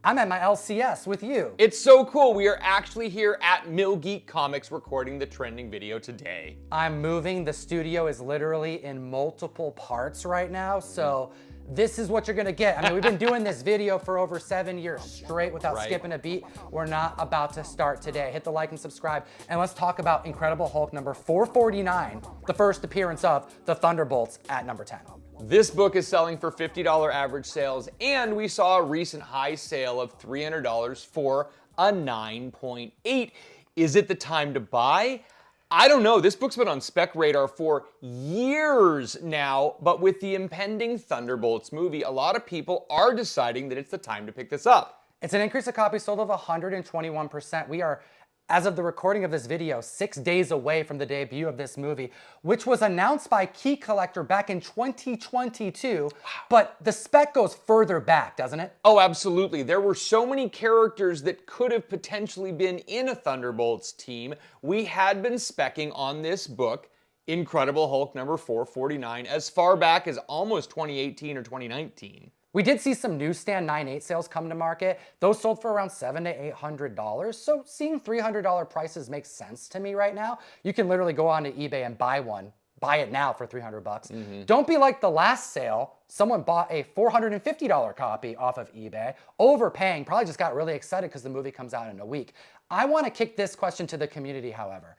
I'm at my LCS with you. It's so cool. We are actually here at Mill Geek Comics recording the trending video today. I'm moving. The studio is literally in multiple parts right now, so this is what you're gonna get. I mean, we've been doing this video for over 7 years straight without skipping a beat. We're not about to start today. Hit the like and subscribe, and let's talk about Incredible Hulk number 449, the first appearance of the Thunderbolts at number 10. This book is selling for $50 average sales, and we saw a recent high sale of $300 for a 9.8. Is it the time to buy? I don't know. This book's been on Spec radar for years now, but with the impending Thunderbolts movie, a lot of people are deciding that it's the time to pick this up. It's an increase of copies sold of 121%. We are, as of the recording of this video, 6 days away from the debut of this movie, which was announced by Key Collector back in 2022. But the spec goes further back, doesn't it? Oh, absolutely. There were so many characters that could have potentially been in a Thunderbolts team. We had been speccing on this book, Incredible Hulk number 449, as far back as almost 2018 or 2019. We did see some newsstand 9.8 sales come to market. Those sold for around $700 to $800. So seeing $300 prices makes sense to me right now. You can literally go onto eBay and buy one. Buy it now for $300. Don't be like the last sale. Someone bought a $450 copy off of eBay, overpaying, probably just got really excited because the movie comes out in a week. I want to kick this question to the community, however.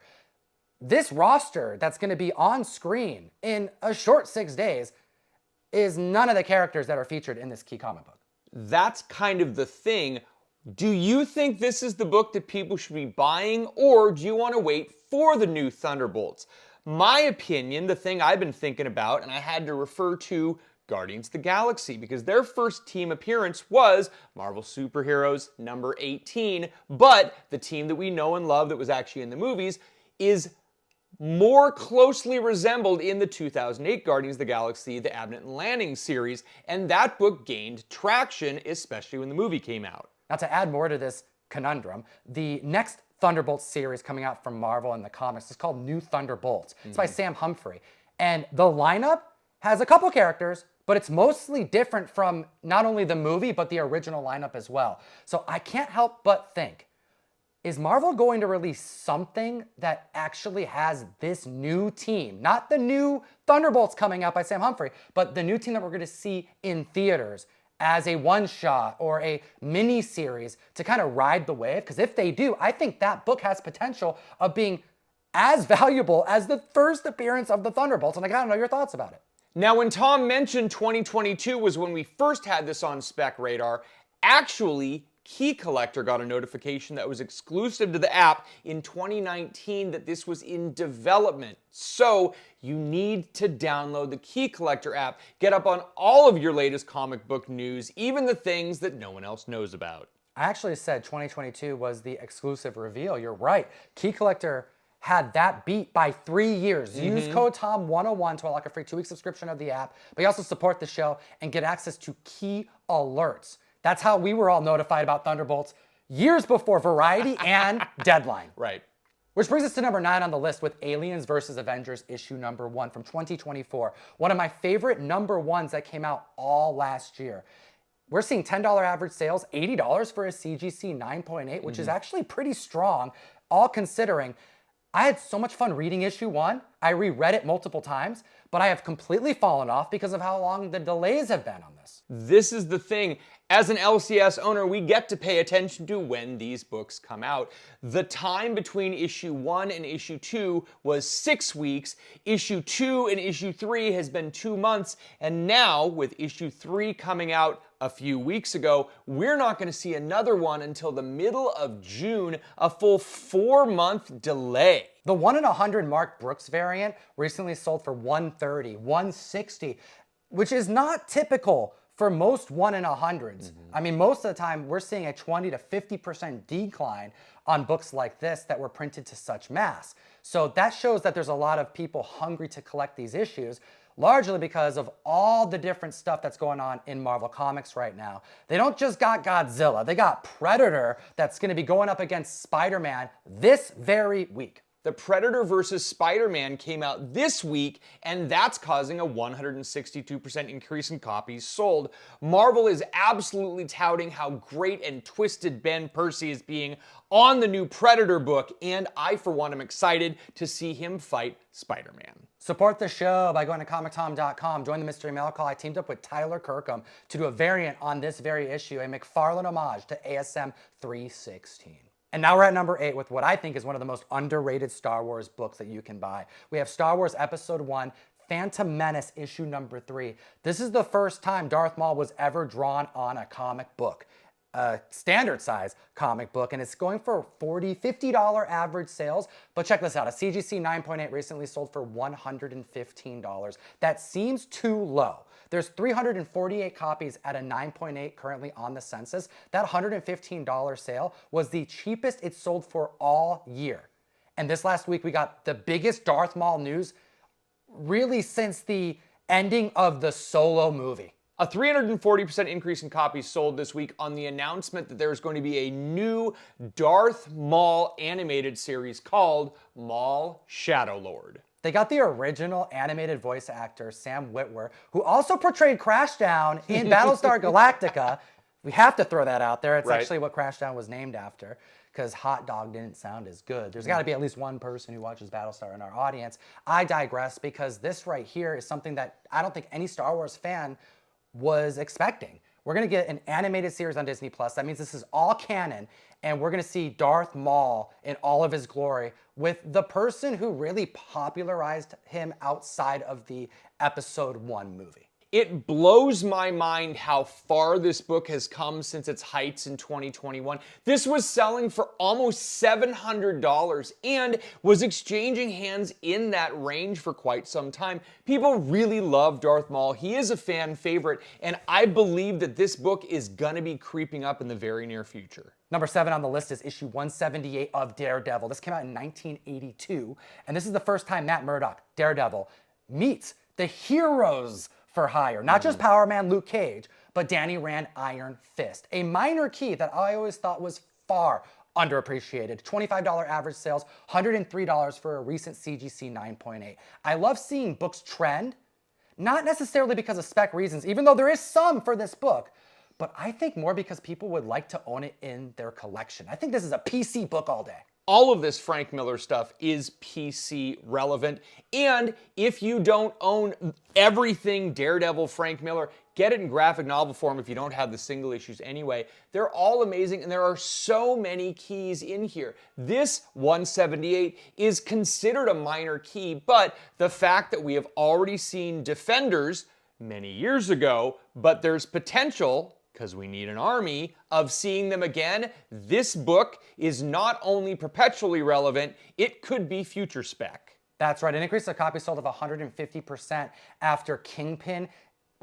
This roster that's going to be on screen in a short 6 days is none of the characters that are featured in this key comic book. That's kind of the thing. Do you think this is the book that people should be buying, or do you want to wait for the new Thunderbolts? My opinion, the thing I've been thinking about, and I had to refer to Guardians of the Galaxy, because their first team appearance was Marvel Superheroes number 18, but the team that we know and love that was actually in the movies is more closely resembled in the 2008 Guardians of the Galaxy, the Abnett and Lanning series, and that book gained traction, especially when the movie came out. Now, to add more to this conundrum, the next Thunderbolts series coming out from Marvel in the comics is called New Thunderbolts. It's by Sam Humphrey. And the lineup has a couple characters, but it's mostly different from not only the movie, but the original lineup as well. So I can't help but think, is Marvel going to release something that actually has this new team? Not the new Thunderbolts coming out by Sam Humphrey, but the new team that we're going to see in theaters as a one-shot or a mini-series to kind of ride the wave? Because if they do, I think that book has potential of being as valuable as the first appearance of the Thunderbolts, and I gotta know your thoughts about it. Now, when Tom mentioned 2022 was when we first had this on Spec radar, actually, Key Collector got a notification that was exclusive to the app in 2019 that this was in development. So you need to download the Key Collector app, get up on all of your latest comic book news, even the things that no one else knows about. I actually said 2022 was the exclusive reveal. You're right. Key Collector had that beat by 3 years. Use code TOM101 to unlock a free 2-week subscription of the app, but you also support the show and get access to key alerts. That's how we were all notified about Thunderbolts years before Variety and Deadline. Right. Which brings us to number 9 on the list with Aliens vs. Avengers issue number 1 from 2024. One of my favorite number 1s that came out all last year. We're seeing $10 average sales, $80 for a CGC 9.8, which is actually pretty strong, all considering. I had so much fun reading issue 1. I reread it multiple times, but I have completely fallen off because of how long the delays have been on this. This is the thing. As an LCS owner, we get to pay attention to when these books come out. The time between issue 1 and issue 2 was 6 weeks. Issue 2 and issue 3 has been 2 months. And now, with issue 3 coming out a few weeks ago, we're not going to see another one until the middle of June, a full 4-month delay. The 1 in 100 Mark Brooks variant recently sold for $130, $160, which is not typical for most 1 in 100s. I mean, most of the time we're seeing a 20 to 50% decline on books like this that were printed to such mass. So that shows that there's a lot of people hungry to collect these issues, largely because of all the different stuff that's going on in Marvel Comics right now. They don't just got Godzilla, they got Predator that's gonna be going up against Spider-Man this very week. The Predator vs. Spider-Man came out this week, and that's causing a 162% increase in copies sold. Marvel is absolutely touting how great and twisted Ben Percy is being on the new Predator book, and I, for one, am excited to see him fight Spider-Man. Support the show by going to comictom.com. Join the Mystery Mail Call. I teamed up with Tyler Kirkham to do a variant on this very issue, a McFarlane homage to ASM 316. And now we're at number 8 with what I think is one of the most underrated Star Wars books that you can buy. We have Star Wars Episode 1, Phantom Menace, issue number 3. This is the first time Darth Maul was ever drawn on a comic book, a standard size comic book, and it's going for $40, $50 average sales. But check this out, a CGC 9.8 recently sold for $115. That seems too low. There's 348 copies at a 9.8 currently on the census. That $115 sale was the cheapest it sold for all year. And this last week we got the biggest Darth Maul news really since the ending of the Solo movie. A 340% increase in copies sold this week on the announcement that there's going to be a new Darth Maul animated series called Maul Shadow Lord. They got the original animated voice actor, Sam Witwer, who also portrayed Crashdown in Battlestar Galactica. We have to throw that out there. It's actually what Crashdown was named after, because hot dog didn't sound as good. There's got to be at least one person who watches Battlestar in our audience. I digress, because this right here is something that I don't think any Star Wars fan was expecting. We're going to get an animated series on Disney+. That means this is all canon, and we're going to see Darth Maul in all of his glory with the person who really popularized him outside of the Episode 1 movie. It blows my mind how far this book has come since its heights in 2021. This was selling for almost $700 and was exchanging hands in that range for quite some time. People really love Darth Maul. He is a fan favorite, and I believe that this book is gonna be creeping up in the very near future. Number 7 on the list is issue 178 of Daredevil. This came out in 1982, and this is the first time Matt Murdock, Daredevil, meets the heroes for hire. Not just Power Man Luke Cage, but Danny Rand Iron Fist. A minor key that I always thought was far underappreciated. $25 average sales, $103 for a recent CGC 9.8. I love seeing books trend, not necessarily because of spec reasons, even though there is some for this book, but I think more because people would like to own it in their collection. I think this is a PC book all day. All of this Frank Miller stuff is PC relevant, and if you don't own everything Daredevil Frank Miller, get it in graphic novel form if you don't have the single issues anyway. They're all amazing, and there are so many keys in here. This 178 is considered a minor key, but the fact that we have already seen Defenders many years ago, but there's potential, because we need an army, of seeing them again. This book is not only perpetually relevant, it could be future Spec. That's right, an increase of copies sold of 150% after Kingpin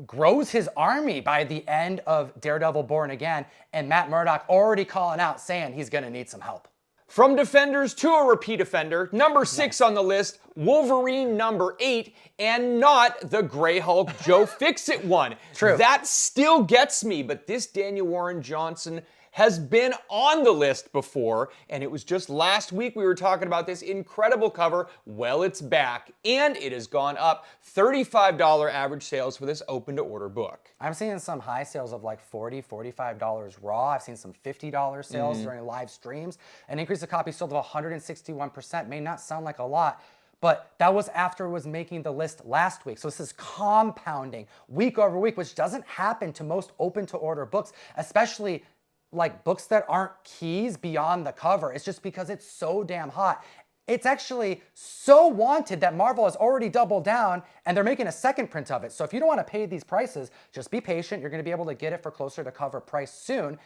grows his army by the end of Daredevil Born Again, and Matt Murdock already calling out saying he's gonna need some help. From Defenders to a repeat offender, number 6 on the list, Wolverine number 8, and not the Grey Hulk Joe Fixit one. True. That still gets me, but this Daniel Warren Johnson has been on the list before, and it was just last week we were talking about this incredible cover. Well, it's back, and it has gone up. $35 average sales for this open-to-order book. I'm seeing some high sales of like $40, $45 raw. I've seen some $50 sales during live streams. An increase of copies sold of 161% may not sound like a lot, but that was after it was making the list last week. So this is compounding week over week, which doesn't happen to most open-to-order books, especially like books that aren't keys beyond the cover. It's just because it's so damn hot. It's actually so wanted that Marvel has already doubled down and they're making a second print of it. So if you don't want to pay these prices, just be patient. You're going to be able to get it for closer to cover price soon.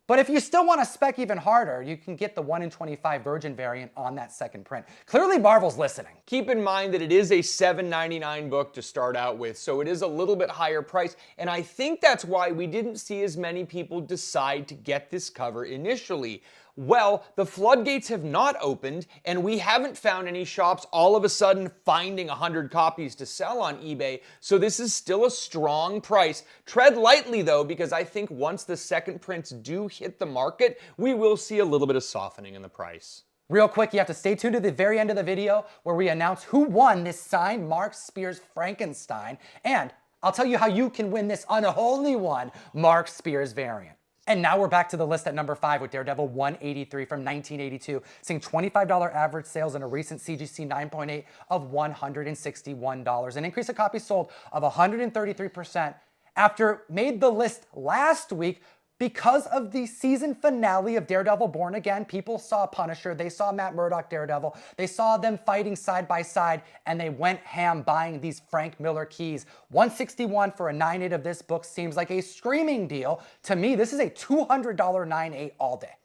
But if you still want to spec even harder, you can get the 1 in 25 Virgin variant on that second print. Clearly Marvel's listening. Keep in mind that it is a $7.99 book to start out with, so it is a little bit higher price, and I think that's why we didn't see as many people decide to get this cover initially. Well, the floodgates have not opened, and we haven't found any shops all of a sudden finding 100 copies to sell on eBay, so this is still a strong price. Tread lightly though, because I think once the second prints do hit the market, we will see a little bit of softening in the price. Real quick, you have to stay tuned to the very end of the video where we announce who won this signed Mark Spears Frankenstein, and I'll tell you how you can win this unholy one Mark Spears variant. And now we're back to the list at number 5 with Daredevil 183 from 1982, seeing $25 average sales in a recent CGC 9.8 of $161, an increase of copies sold of 133% after made the list last week. Because of the season finale of Daredevil Born Again, people saw Punisher, they saw Matt Murdock Daredevil, they saw them fighting side by side, and they went ham buying these Frank Miller keys. $161 for a 9.8 of this book seems like a screaming deal. To me, this is a $200 9.8 all day.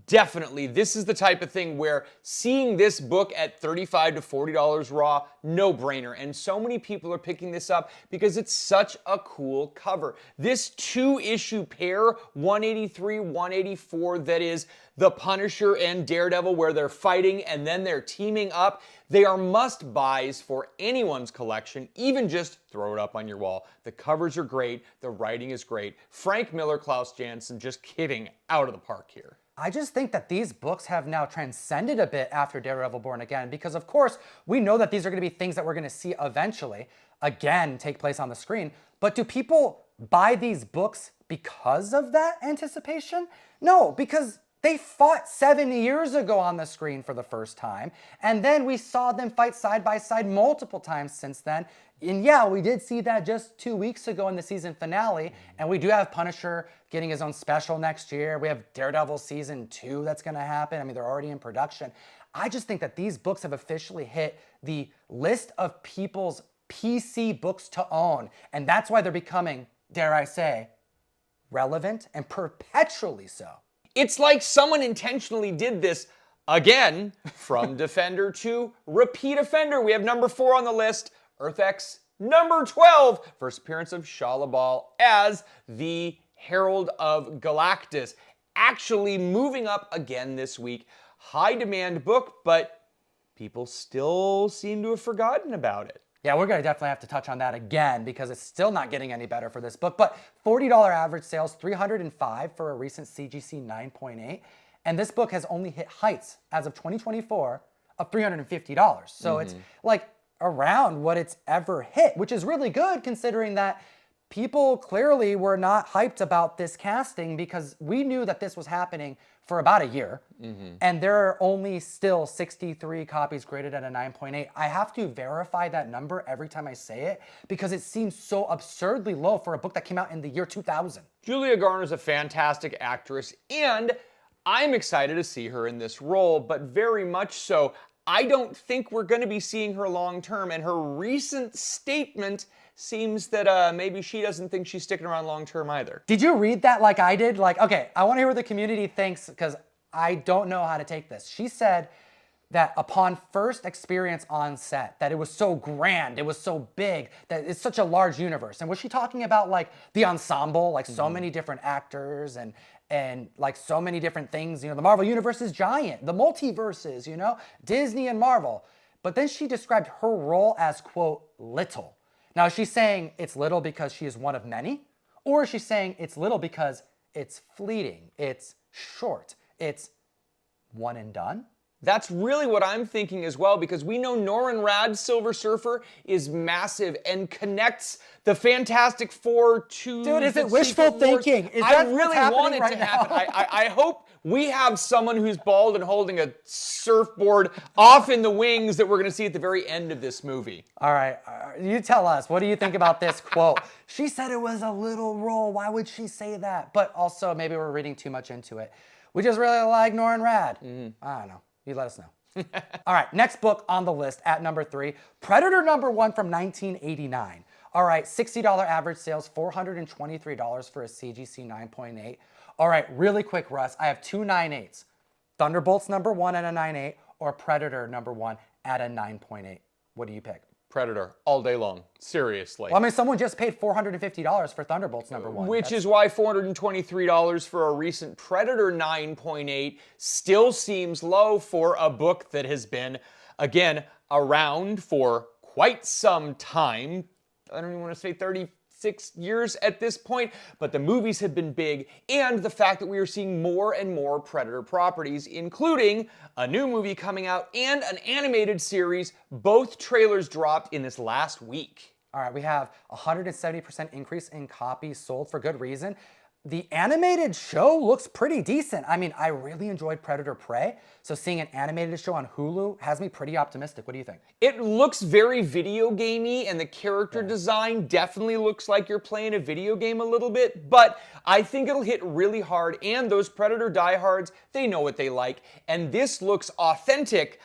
Definitely. This is the type of thing where seeing this book at $35 to $40 raw, no brainer. And so many people are picking this up because it's such a cool cover. This 2-issue pair, 183, 184, that is the Punisher and Daredevil, where they're fighting and then they're teaming up. They are must-buys for anyone's collection, even just throw it up on your wall. The covers are great. The writing is great. Frank Miller, Klaus Janson, just kidding, out of the park here. I just think that these books have now transcended a bit after Daredevil Born Again, because of course, we know that these are going to be things that we're going to see eventually, again, take place on the screen. But do people buy these books because of that anticipation? No, because they fought 7 years ago on the screen for the first time, and then we saw them fight side by side multiple times since then. And yeah, we did see that just 2 weeks ago in the season finale, and we do have Punisher getting his own special next year. We have Daredevil season 2 that's gonna happen. I mean, they're already in production. I just think that these books have officially hit the list of people's PC books to own, and that's why they're becoming, dare I say, relevant and perpetually so. It's like someone intentionally did this again, from Defender to Repeat Offender. We have number 4 on the list, Earth X number 12, first appearance of Shatilov as the Herald of Galactus. Actually moving up again this week. High demand book, but people still seem to have forgotten about it. Yeah, we're gonna definitely have to touch on that again because it's still not getting any better for this book. But $40 average sales, $305 for a recent CGC 9.8. And this book has only hit heights as of 2024 of $350. So it's like around what it's ever hit, which is really good considering that people clearly were not hyped about this casting because we knew that this was happening for about a year, and there are only still 63 copies graded at a 9.8. I have to verify that number every time I say it because it seems so absurdly low for a book that came out in the year 2000. Julia Garner's a fantastic actress, and I'm excited to see her in this role, but very much so, I don't think we're going to be seeing her long term, and her recent statement seems that maybe she doesn't think she's sticking around long term either. Did you read that like I did? Like, okay, I want to hear what the community thinks because I don't know how to take this. She said that upon first experience on set, that it was so grand, it was so big, that it's such a large universe. And was she talking about like the ensemble, like so many different actors and like so many different things? You know, the Marvel universe is giant, the multiverses, you know, Disney and Marvel. But then she described her role as, quote, little. Now, is she saying it's little because she is one of many? Or is she saying it's little because it's fleeting, it's short, it's one and done? That's really what I'm thinking as well, because we know Norrin Radd's Silver Surfer is massive and connects the Fantastic Four to Dude, is the it wishful Secret Wars. thinking? Is I that really what's happening want it right to now? happen. I hope we have someone who's bald and holding a surfboard off in the wings that we're going to see at the very end of this movie. All right, you tell us. What do you think about this quote? She said it was a little role. Why would she say that? But also, maybe we're reading too much into it. We just really like Norrin Radd. I don't know. You let us know. All right, next book on the list at number 3, Predator number 1 from 1989. All right, $60 average sales, $423 for a CGC 9.8. All right, really quick, Russ. I have 2 9.8s. Thunderbolts number 1 at a 9.8 or Predator number 1 at a 9.8. What do you pick? Predator, all day long. Seriously. Well, I mean, someone just paid $450 for Thunderbolts number 1. Which is why $423 for a recent Predator 9.8 still seems low for a book that has been, again, around for quite some time. I don't even want to say 30, 6 years at this point, but the movies have been big, and the fact that we are seeing more and more Predator properties, including a new movie coming out and an animated series. Both trailers dropped in this last week. All right, we have a 170% increase in copies sold for good reason. The animated show looks pretty decent. I mean, I really enjoyed Predator Prey, so seeing an animated show on Hulu has me pretty optimistic. What do you think? It looks very video gamey, and the character design definitely looks like you're playing a video game a little bit, but I think it'll hit really hard, and those Predator diehards, they know what they like, and this looks authentic,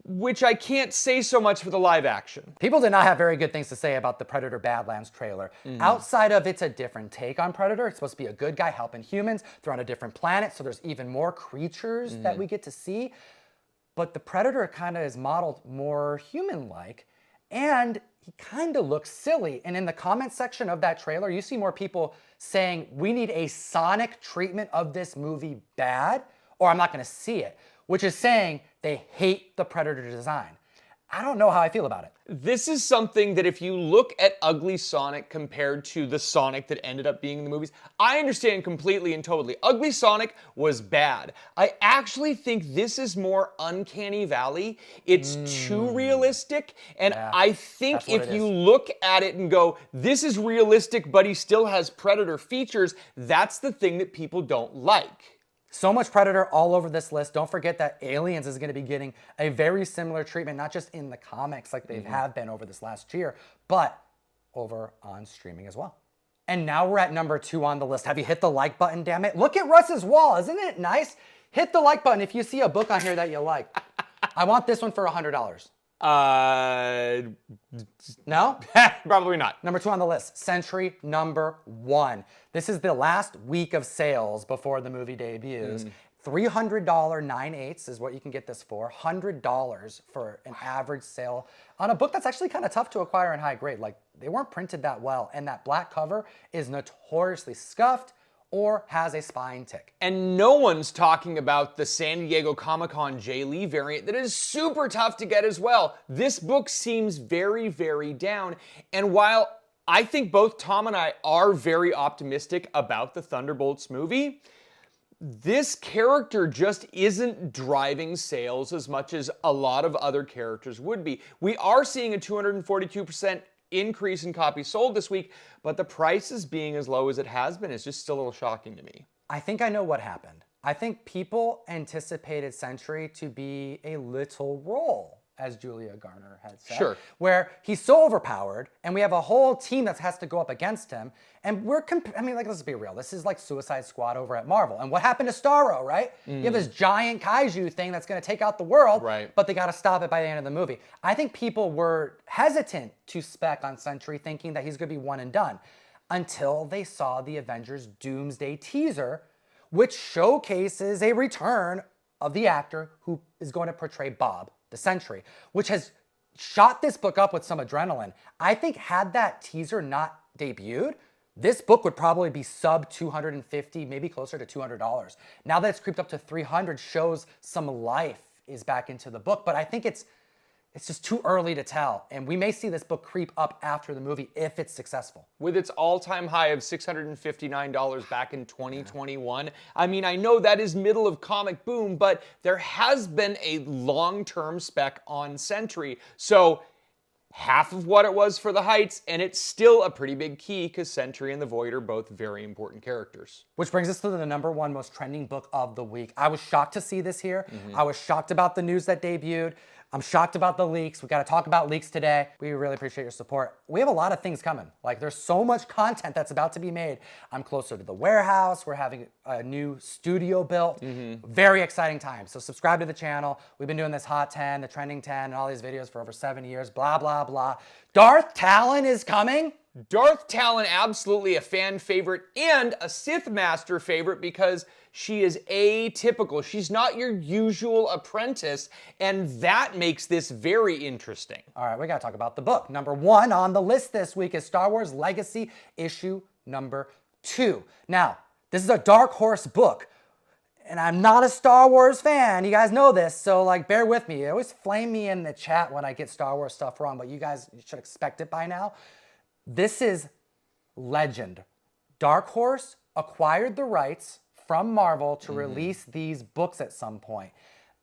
which I can't say so much for the live action. People did not have very good things to say about the Predator Badlands trailer. Outside of it's a different take on Predator, it's supposed to be a good guy helping humans. They're on a different planet, so there's even more creatures that we get to see. But the Predator kind of is modeled more human-like, and he kind of looks silly. And in the comment section of that trailer, you see more people saying, we need a Sonic treatment of this movie bad, or I'm not gonna see it. Which is saying they hate the Predator design. I don't know how I feel about it. This is something that if you look at ugly Sonic compared to the Sonic that ended up being in the movies, I understand completely and totally. Ugly Sonic was bad. I actually think this is more Uncanny Valley. It's too realistic, and I think if you look at it and go, this is realistic, but he still has Predator features, that's the thing that people don't like. So much Predator all over this list. Don't forget that Aliens is going to be getting a very similar treatment, not just in the comics like they have been over this last year, but over on streaming as well. And now we're at number 2 on the list. Have you hit the like button, damn it? Look at Russ's wall. Isn't it nice? Hit the like button if you see a book on here that you like. I want this one for $100. No? Probably not. Number 2 on the list, Sentry number 1. This is the last week of sales before the movie debuts. $300 9/8 is what you can get this for. $100 for an average sale on a book that's actually kind of tough to acquire in high grade. Like, they weren't printed that well, and that black cover is notoriously scuffed or has a spine tick. And no one's talking about the San Diego Comic-Con Jay Lee variant that is super tough to get as well. This book seems very, very down. And while I think both Tom and I are very optimistic about the Thunderbolts movie, this character just isn't driving sales as much as a lot of other characters would be. We are seeing a 242% increase in copies sold this week, but the prices being as low as it has been is just still a little shocking to me. I think I know what happened. I think people anticipated Sentry to be a little role, as Julia Garner had said. Sure. Where he's so overpowered, and we have a whole team that has to go up against him, and let's be real. This is like Suicide Squad over at Marvel. And what happened to Starro, right? You have this giant kaiju thing that's going to take out the world, right, but they got to stop it by the end of the movie. I think people were hesitant to spec on Sentry, thinking that he's going to be one and done, until they saw the Avengers Doomsday teaser, which showcases a return of the actor who is going to portray Bob, the Sentry, which has shot this book up with some adrenaline. I think had that teaser not debuted, this book would probably be sub $250, maybe closer to $200. Now that it's creeped up to $300, shows some life is back into the book, but I think it's just too early to tell, and we may see this book creep up after the movie if it's successful. With its all-time high of $659 back in 2021, I mean, I know that is middle of comic boom, but there has been a long-term spec on Sentry, so half of what it was for the Heights, and it's still a pretty big key because Sentry and the Void are both very important characters. Which brings us to the number 1 most trending book of the week. I was shocked to see this here. I was shocked about the news that debuted. I'm shocked about the leaks. We got to talk about leaks today. We really appreciate your support. We have a lot of things coming. Like, there's so much content that's about to be made. I'm closer to the warehouse. We're having a new studio built. Very exciting time. So subscribe to the channel. We've been doing this Hot 10, the Trending 10, and all these videos for over 7 years. Blah, blah, blah. Darth Talon is coming. Darth Talon, absolutely a fan favorite and a Sith Master favorite because she is atypical. She's not your usual apprentice, and that makes this very interesting. All right, we got to talk about the book. Number 1 on the list this week is Star Wars Legacy issue number 2. Now, this is a Dark Horse book, and I'm not a Star Wars fan. You guys know this, so like bear with me. You always flame me in the chat when I get Star Wars stuff wrong, but you guys should expect it by now. This is legend. Dark Horse acquired the rights from Marvel to release these books at some point.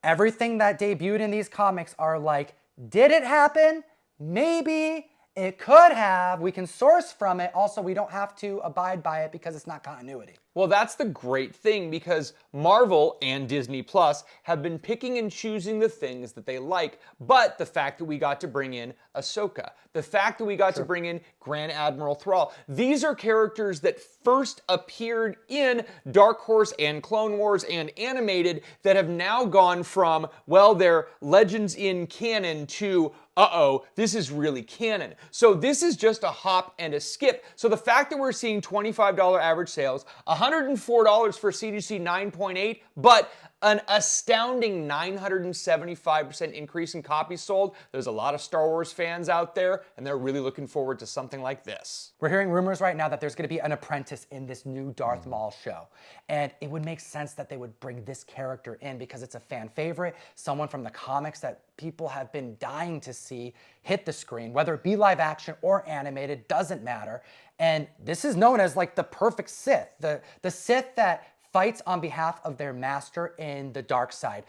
Everything that debuted in these comics are like, did it happen? Maybe. It could have. We can source from it. Also, we don't have to abide by it because it's not continuity. Well, that's the great thing, because Marvel and Disney Plus have been picking and choosing the things that they like. But the fact that we got to bring in Ahsoka, the fact that we got to bring in Grand Admiral Thrawn, these are characters that first appeared in Dark Horse and Clone Wars and animated that have now gone from, well, they're legends in canon to, uh-oh, this is really canon. So this is just a hop and a skip. So the fact that we're seeing $25 average sales, $104 for CGC 9.8, but an astounding 975% increase in copies sold. There's a lot of Star Wars fans out there, and they're really looking forward to something like this. We're hearing rumors right now that there's going to be an apprentice in this new Darth Maul show. And it would make sense that they would bring this character in because it's a fan favorite, someone from the comics that people have been dying to see hit the screen, whether it be live action or animated, doesn't matter. And this is known as like the perfect Sith, the Sith that fights on behalf of their master in the dark side,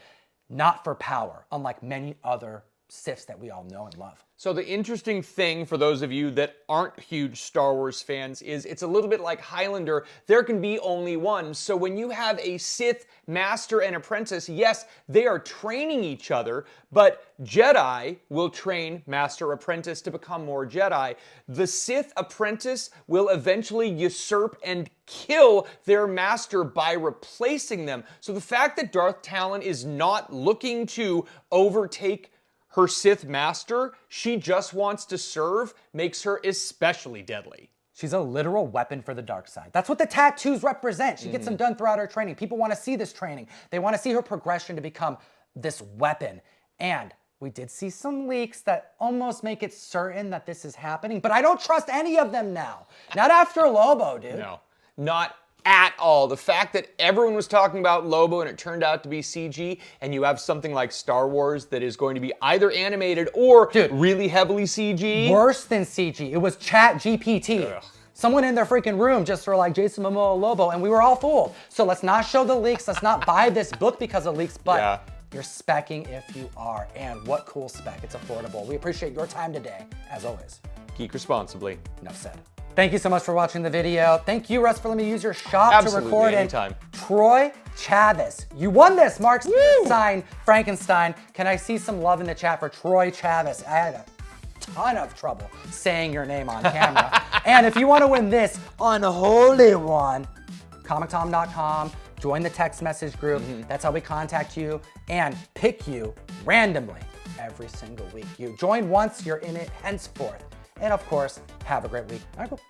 not for power, unlike many other Siths that we all know and love. So the interesting thing for those of you that aren't huge Star Wars fans is it's a little bit like Highlander. There can be only one. So when you have a Sith master and apprentice, yes, they are training each other, but Jedi will train master apprentice to become more Jedi. The Sith apprentice will eventually usurp and kill their master by replacing them. So the fact that Darth Talon is not looking to overtake her Sith master, she just wants to serve, makes her especially deadly. She's a literal weapon for the dark side. That's what the tattoos represent. She gets them done throughout her training. People want to see this training. They want to see her progression to become this weapon. And we did see some leaks that almost make it certain that this is happening, but I don't trust any of them now. Not after Lobo, dude. No, not at all. The fact that everyone was talking about Lobo and it turned out to be CG, and you have something like Star Wars that is going to be either animated or really heavily CG. Worse than CG. It was Chat GPT. Ugh. Someone in their freaking room just were like Jason Momoa Lobo, and we were all fooled. So let's not show the leaks. Let's not buy this book because of leaks, but you're specking if you are. And what cool spec. It's affordable. We appreciate your time today, as always. Geek responsibly. Enough said. Thank you so much for watching the video. Thank you, Russ, for letting me use your shop to record it. Anytime. Troy Chavis. You won this, Mark Stein Frankenstein. Can I see some love in the chat for Troy Chavis? I had a ton of trouble saying your name on camera. And if you want to win this unholy one, comictom.com, join the text message group. That's how we contact you and pick you randomly every single week. You join once, you're in it henceforth. And of course, have a great week. All right, cool.